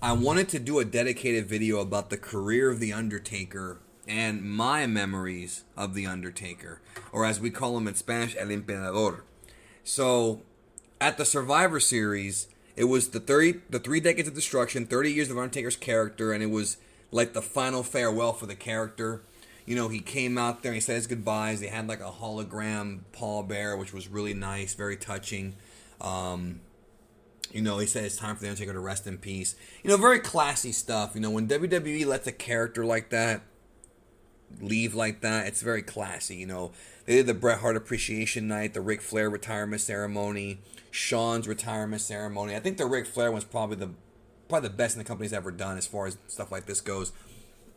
I wanted to do a dedicated video about the career of The Undertaker and my memories of The Undertaker, or as we call him in Spanish, El Emperador. So, at the Survivor Series, it was the 3 decades of destruction, 30 years of Undertaker's character, and it was like the final farewell for the character. You know, he came out there and he said his goodbyes. They had like a hologram pallbearer, which was really nice, very touching. He said it's time for The Undertaker to rest in peace. Very classy stuff. When WWE lets a character like that leave like that, it's very classy. They did the Bret Hart Appreciation Night, the Ric Flair retirement ceremony, Shawn's retirement ceremony. I think the Ric Flair one's probably the best the company's ever done as far as stuff like this goes.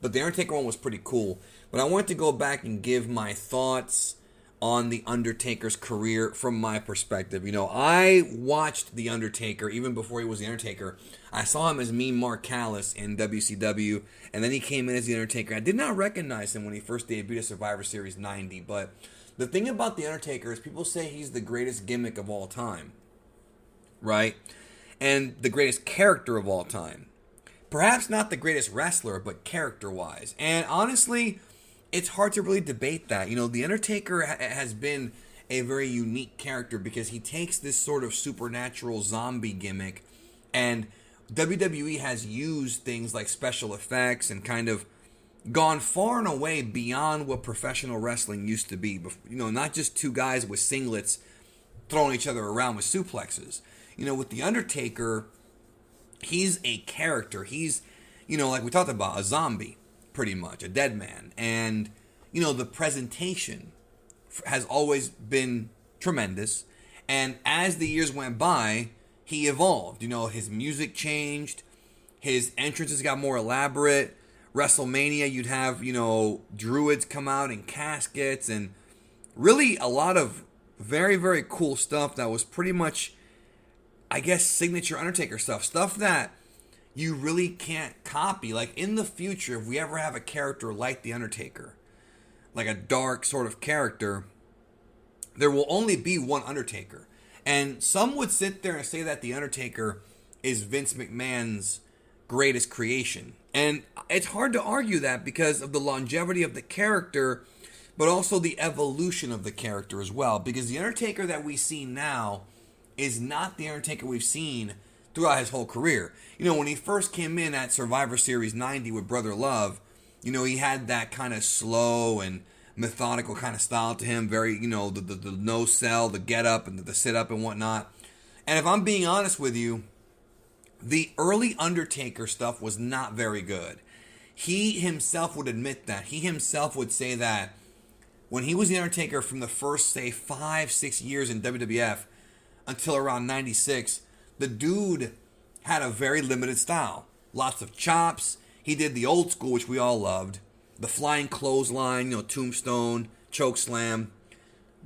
But the Undertaker one was pretty cool. But I wanted to go back and give my thoughts on The Undertaker's career from my perspective. I watched The Undertaker even before he was The Undertaker. I saw him as Mean Mark Callis in WCW, and then he came in as The Undertaker. I did not recognize him when he first debuted at Survivor Series 90, but the thing about The Undertaker is people say he's the greatest gimmick of all time, right? And the greatest character of all time. Perhaps not the greatest wrestler, but character-wise. And honestly, it's hard to really debate that. The Undertaker has been a very unique character because he takes this sort of supernatural zombie gimmick, and WWE has used things like special effects and kind of gone far and away beyond what professional wrestling used to be. Not just two guys with singlets throwing each other around with suplexes. With The Undertaker, he's a character. He's, like we talked about, a zombie, pretty much, a dead man. And, the presentation has always been tremendous. And as the years went by, he evolved. His music changed. His entrances got more elaborate. WrestleMania, you'd have, druids come out in caskets. And really a lot of very, very cool stuff that was pretty much, I guess, signature Undertaker stuff. Stuff that you really can't copy. Like, in the future, if we ever have a character like The Undertaker, like a dark sort of character, there will only be one Undertaker. And some would sit there and say that The Undertaker is Vince McMahon's greatest creation. And it's hard to argue that because of the longevity of the character, but also the evolution of the character as well. Because The Undertaker that we see now is not the Undertaker we've seen throughout his whole career. When he first came in at Survivor Series 90 with Brother Love, he had that kind of slow and methodical kind of style to him. Very, the no sell, the get up and the sit up and whatnot. And if I'm being honest with you, the early Undertaker stuff was not very good. He himself would admit that. He himself would say that when he was the Undertaker from the first, say, 5-6 years in WWF until around 96, the dude had a very limited style. Lots of chops. He did the old school, which we all loved. The flying clothesline, tombstone, choke slam.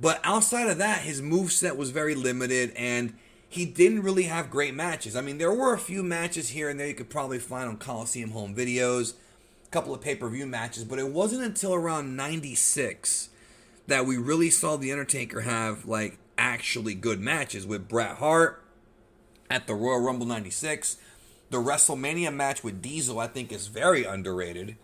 But outside of that, his moveset was very limited, and he didn't really have great matches. I mean, there were a few matches here and there you could probably find on Coliseum home videos. A couple of pay-per-view matches. But it wasn't until around 96 that we really saw The Undertaker have, like, actually good matches with Bret Hart at the Royal Rumble 96. The WrestleMania match with Diesel, I think, is very underrated.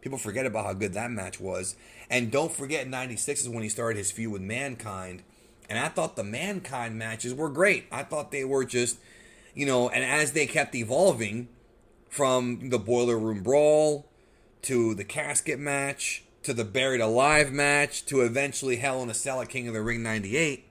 People forget about how good that match was. And don't forget, 96 is when he started his feud with Mankind. And I thought the Mankind matches were great. I thought they were just, and as they kept evolving from the Boiler Room Brawl to the Casket match to the Buried Alive match to eventually Hell in a Cell at King of the Ring 98,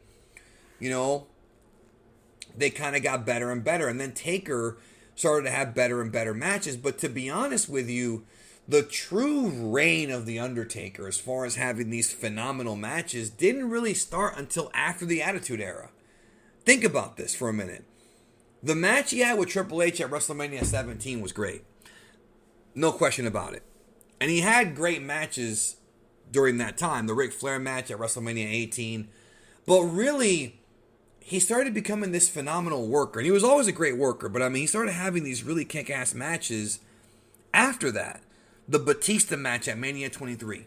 they kind of got better and better. And then Taker started to have better and better matches. But to be honest with you, the true reign of The Undertaker, as far as having these phenomenal matches, didn't really start until after the Attitude Era. Think about this for a minute. The match he had with Triple H at WrestleMania 17 was great. No question about it. And he had great matches during that time. The Ric Flair match at WrestleMania 18. But really, he started becoming this phenomenal worker. And he was always a great worker. But I mean, he started having these really kick-ass matches after that. The Batista match at Mania 23.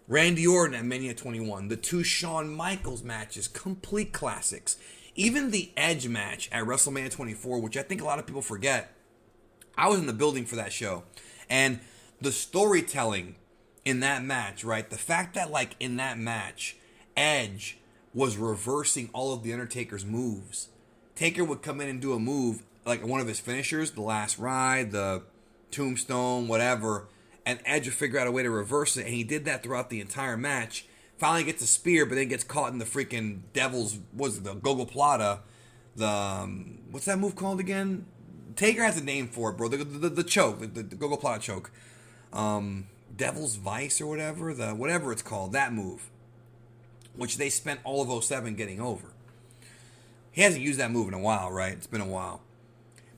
Randy Orton at Mania 21. The two Shawn Michaels matches. Complete classics. Even the Edge match at WrestleMania 24, which I think a lot of people forget. I was in the building for that show. And the storytelling in that match, right? The fact that, like, in that match, Edge was reversing all of the Undertaker's moves. Taker would come in and do a move, like one of his finishers, the last ride, the tombstone, whatever, and Edge would figure out a way to reverse it, and he did that throughout the entire match. Finally gets a spear, but then gets caught in the freaking devil's, what's it, the Gogoplata, the, what's that move called again? Taker has a name for it, bro. The choke, the Gogoplata choke. Devil's Vice or whatever, whatever it's called, that move, which they spent all of '07 getting over. He hasn't used that move in a while, right? It's been a while.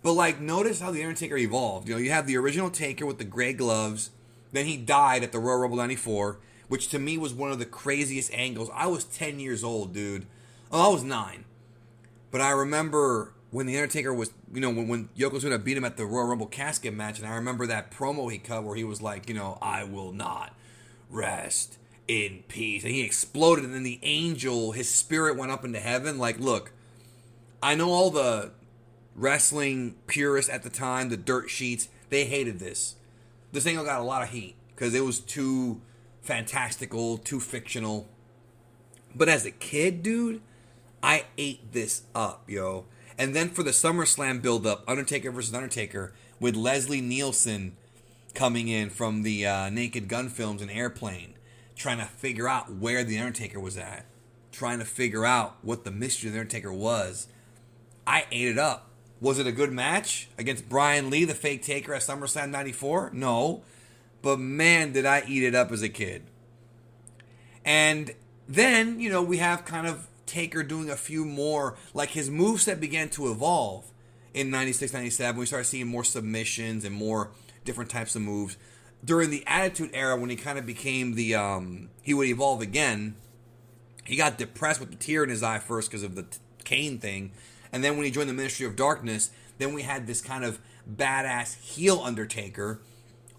But, like, notice how The Undertaker evolved. You know, you have the original Taker with the gray gloves. Then he died at the Royal Rumble 94, which to me was one of the craziest angles. I was 10 years old, dude. Oh, I was 9. But I remember when The Undertaker was, you know, when Yokozuna beat him at the Royal Rumble casket match, and I remember that promo he cut where he was like, you know, I will not rest in peace. And he exploded, and then the angel, his spirit went up into heaven. Like, look, I know all the wrestling purists at the time, the dirt sheets, they hated this. This angle got a lot of heat because it was too fantastical, too fictional. But as a kid, dude, I ate this up, yo. And then for the SummerSlam build-up, Undertaker versus Undertaker, with Leslie Nielsen coming in from the Naked Gun films and Airplane, trying to figure out where the Undertaker was at, trying to figure out what the mystery of the Undertaker was. I ate it up. Was it a good match against Brian Lee, the fake Taker at SummerSlam 94? No. But man, did I eat it up as a kid. And then, you know, we have kind of Taker doing a few more, like his moveset began to evolve in 96, 97. We started seeing more submissions and more different types of moves. During the Attitude Era, when he kind of became the, he would evolve again, he got depressed with the tear in his eye first because of the Kane thing. And then when he joined the Ministry of Darkness, then we had this kind of badass heel Undertaker,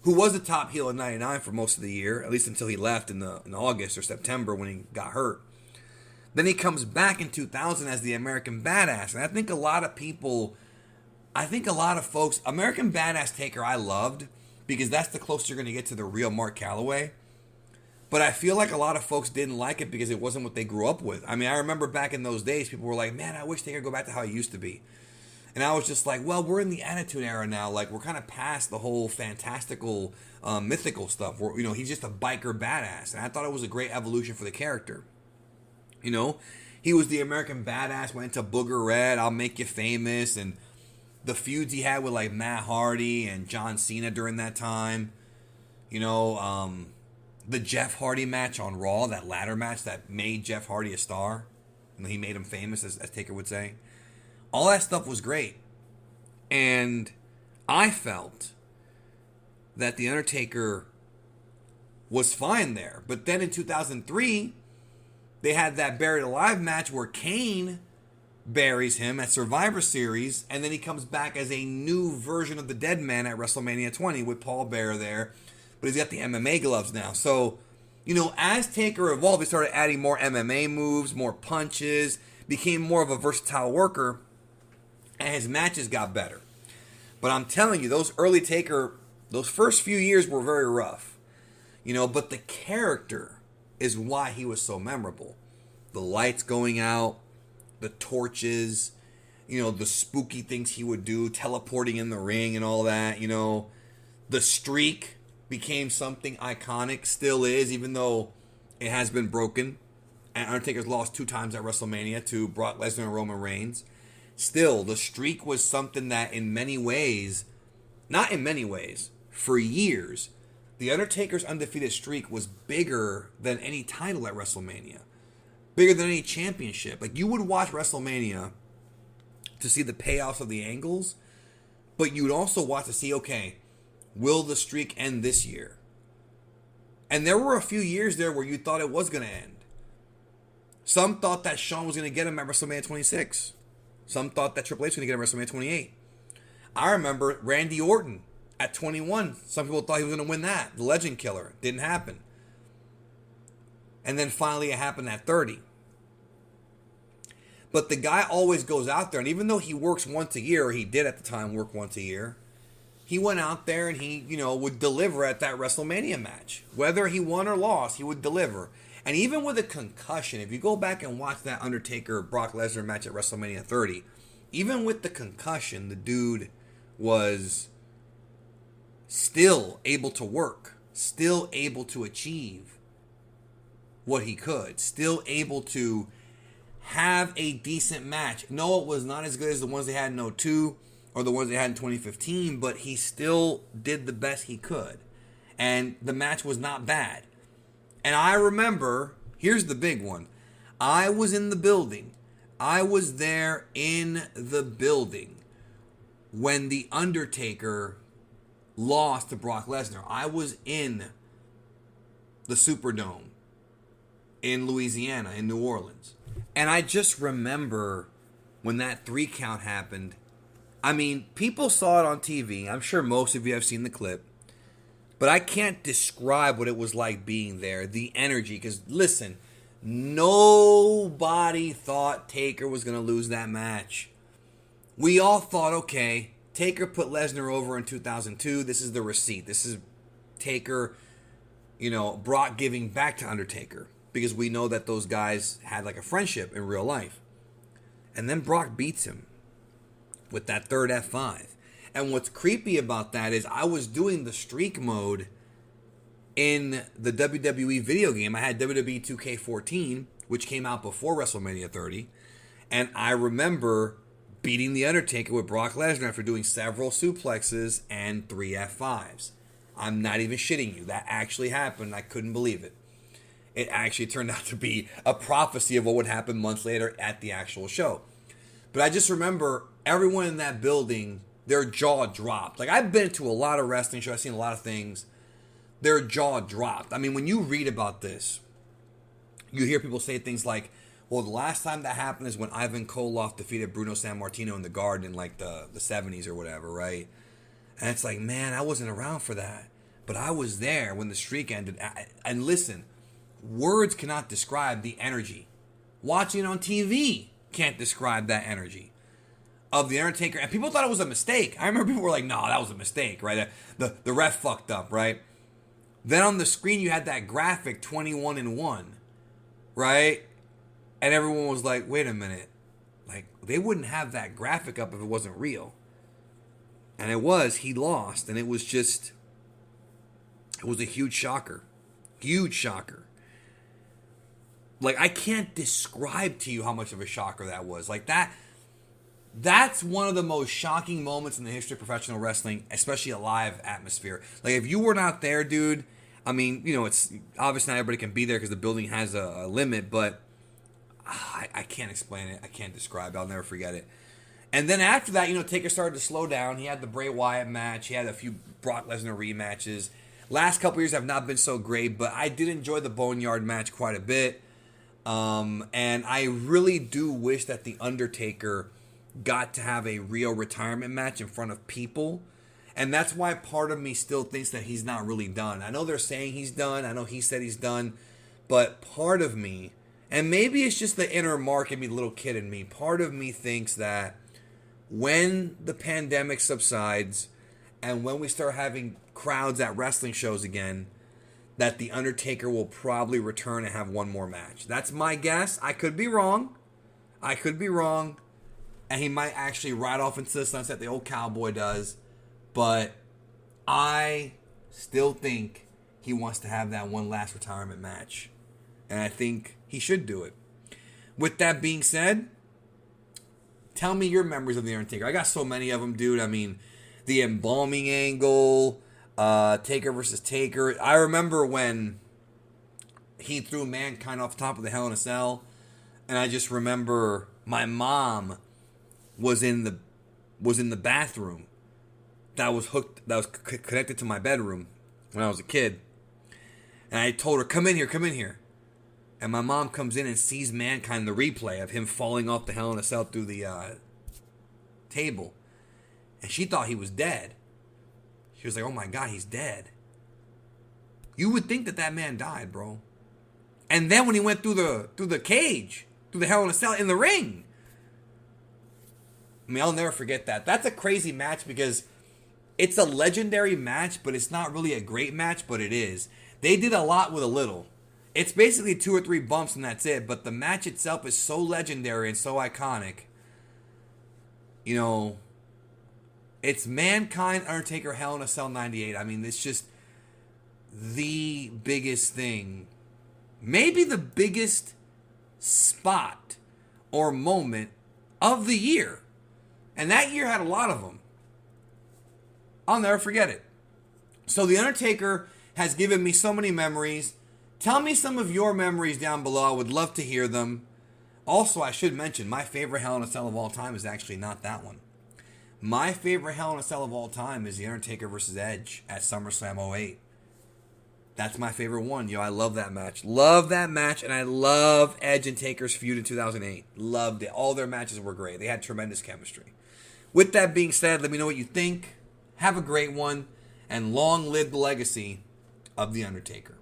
who was the top heel in 99 for most of the year, at least until he left in August or September when he got hurt. Then he comes back in 2000 as the American Badass. And I think a lot of folks, American Badass Taker I loved, because that's the closest you're going to get to the real Mark Calloway. But I feel like a lot of folks didn't like it because it wasn't what they grew up with. I mean, I remember back in those days, people were like, man, I wish they could go back to how it used to be. And I was just like, well, we're in the Attitude Era now. Like, we're kind of past the whole fantastical, mythical stuff. Where, you know, he's just a biker badass. And I thought it was a great evolution for the character. You know, he was the American Badass, went into Booger Red, I'll Make You Famous, and the feuds he had with, like, Matt Hardy and John Cena during that time. You know, the Jeff Hardy match on Raw, that ladder match that made Jeff Hardy a star. And he made him famous, as Taker would say. All that stuff was great. And I felt that The Undertaker was fine there. But then in 2003, they had that Buried Alive match where Kane buries him at Survivor Series. And then he comes back as a new version of the Dead Man at WrestleMania 20 with Paul Bearer there. But he's got the MMA gloves now. So, you know, as Taker evolved, he started adding more MMA moves, more punches, became more of a versatile worker, and his matches got better. But I'm telling you, those early Taker, those first few years were very rough. You know, but the character is why he was so memorable. The lights going out, the torches, you know, the spooky things he would do, teleporting in the ring and all that, you know. The streak became something iconic, still is, even though it has been broken. And Undertaker's lost 2 times at WrestleMania to Brock Lesnar and Roman Reigns. Still, the streak was something that in many ways, not in many ways, for years, The Undertaker's undefeated streak was bigger than any title at WrestleMania. Bigger than any championship. Like, you would watch WrestleMania to see the payoffs of the angles, but you would also watch to see, okay, will the streak end this year? And there were a few years there where you thought it was going to end. Some thought that Shawn was going to get him at WrestleMania 26. Some thought that Triple H was going to get him at WrestleMania 28. I remember Randy Orton at 21. Some people thought he was going to win that. The Legend Killer. Didn't happen. And then finally it happened at 30. But the guy always goes out there, and even though he works once a year, or he did at the time work once a year, he went out there and he, would deliver at that WrestleMania match. Whether he won or lost, he would deliver. And even with a concussion, if you go back and watch that Undertaker Brock Lesnar match at WrestleMania 30, even with the concussion, the dude was still able to work, still able to achieve what he could, still able to have a decent match. No, it was not as good as the ones they had in '02 or the ones they had in 2015, but he still did the best he could. And the match was not bad. And I remember, here's the big one. I was in the building. I was there in the building when The Undertaker lost to Brock Lesnar. I was in the Superdome in Louisiana, in New Orleans. And I just remember when that 3 count happened. I mean, people saw it on TV. I'm sure most of you have seen the clip. But I can't describe what it was like being there. The energy. Because, listen, nobody thought Taker was going to lose that match. We all thought, okay, Taker put Lesnar over in 2002. This is the receipt. This is Taker, Brock giving back to Undertaker. Because we know that those guys had like a friendship in real life. And then Brock beats him with that third F5. And what's creepy about that is I was doing the streak mode in the WWE video game. I had WWE 2K14, which came out before WrestleMania 30. And I remember beating The Undertaker with Brock Lesnar after doing several suplexes and 3 F5s. I'm not even shitting you. That actually happened. I couldn't believe it. It actually turned out to be a prophecy of what would happen months later at the actual show. But I just remember everyone in that building, their jaw dropped. Like, I've been to a lot of wrestling shows. I've seen a lot of things. Their jaw dropped. I mean, when you read about this, you hear people say things like, well, the last time that happened is when Ivan Koloff defeated Bruno Sammartino in the Garden in like the 70s or whatever, right? And it's like, man, I wasn't around for that. But I was there when the streak ended. And listen, words cannot describe the energy. Watching it on TV can't describe that energy of The Undertaker. And people thought it was a mistake. I remember people were like, no, that was a mistake, right? The ref fucked up, right? Then on the screen you had that graphic 21-1, right? And everyone was like, wait a minute. Like, they wouldn't have that graphic up if it wasn't real. And it was. He lost. And it was just, it was a huge shocker. Huge shocker. Like, I can't describe to you how much of a shocker that was. Like, that's one of the most shocking moments in the history of professional wrestling, especially a live atmosphere. Like, if you were not there, dude, I mean, it's obviously not everybody can be there because the building has a limit, but I can't explain it. I can't describe it. I'll never forget it. And then after that, Taker started to slow down. He had the Bray Wyatt match. He had a few Brock Lesnar rematches. Last couple years have not been so great, but I did enjoy the Boneyard match quite a bit. And I really do wish that The Undertaker got to have a real retirement match in front of people. And that's why part of me still thinks that he's not really done. I know they're saying he's done. I know he said he's done. But part of me, and maybe it's just the inner Mark in me, the little kid in me, part of me thinks that when the pandemic subsides and when we start having crowds at wrestling shows again, that The Undertaker will probably return and have one more match. That's my guess. I could be wrong. And he might actually ride off into the sunset, the old cowboy does. But I still think he wants to have that one last retirement match. And I think he should do it. With that being said, tell me your memories of The Undertaker. I got so many of them, dude. I mean, the embalming angle, Taker versus Taker. I remember when he threw Mankind off the top of the Hell in a Cell. And I just remember my mom was in the bathroom that was connected to my bedroom when I was a kid. And I told her, come in here. And my mom comes in and sees Mankind, the replay of him falling off the Hell in a Cell through the table. And she thought he was dead. She was like, oh my God, he's dead. You would think that man died, bro. And then when he went through the cage, through the Hell in a Cell in the ring, I mean, I'll never forget that. That's a crazy match because It's a legendary match, but it's not really a great match, but it is. They did a lot with a little. It's basically 2 or 3 bumps and that's it, but the match itself is so legendary and so iconic. You know, it's Mankind, Undertaker, Hell in a Cell 98. I mean, it's just the biggest thing. Maybe the biggest spot or moment of the year. And that year had a lot of them. I'll never forget it. So The Undertaker has given me so many memories. Tell me some of your memories down below. I would love to hear them. Also, I should mention, my favorite Hell in a Cell of all time is actually not that one. My favorite Hell in a Cell of all time is The Undertaker versus Edge at SummerSlam '08. That's my favorite one. Yo, I love that match. Love that match, and I love Edge and Taker's feud in 2008. Loved it. All their matches were great. They had tremendous chemistry. With that being said, let me know what you think. Have a great one, and long live the legacy of The Undertaker.